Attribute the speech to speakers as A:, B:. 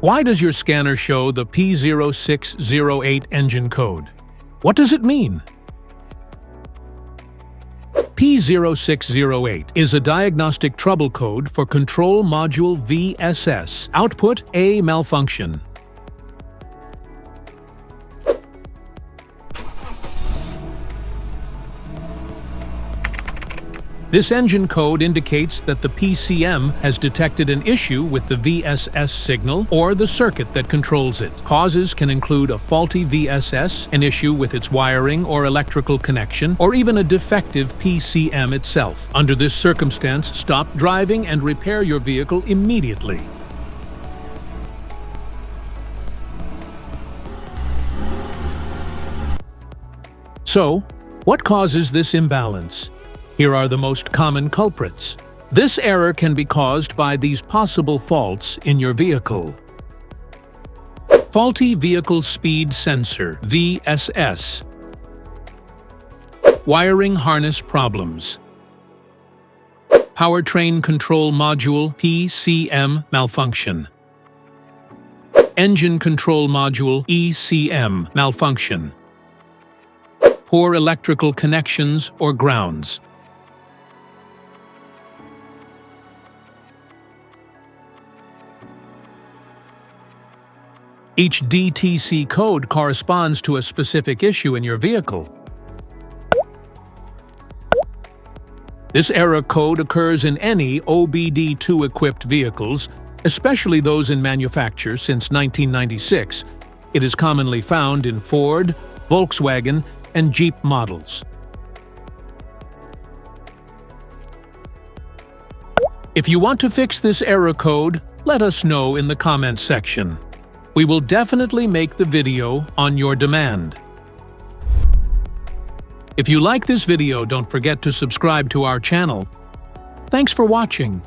A: Why does your scanner show the P0608 engine code? What does it mean? P0608 is a diagnostic trouble code for Control Module VSS, output A malfunction. This engine code indicates that the PCM has detected an issue with the VSS signal or the circuit that controls it. Causes can include a faulty VSS, an issue with its wiring or electrical connection, or even a defective PCM itself. Under this circumstance, stop driving and repair your vehicle immediately. So, what causes this imbalance? Here are the most common culprits. This error can be caused by these possible faults in your vehicle. Faulty Vehicle Speed Sensor (VSS). Wiring harness problems. Powertrain Control Module (PCM) malfunction. Engine Control Module (ECM) malfunction. Poor electrical connections or grounds. Each DTC code corresponds to a specific issue in your vehicle. This error code occurs in any OBD2-equipped vehicles, especially those in manufacture since 1996. It is commonly found in Ford, Volkswagen, and Jeep models. If you want to fix this error code, let us know in the comments section. We will definitely make the video on your demand. If you like this video, don't forget to subscribe to our channel. Thanks for watching.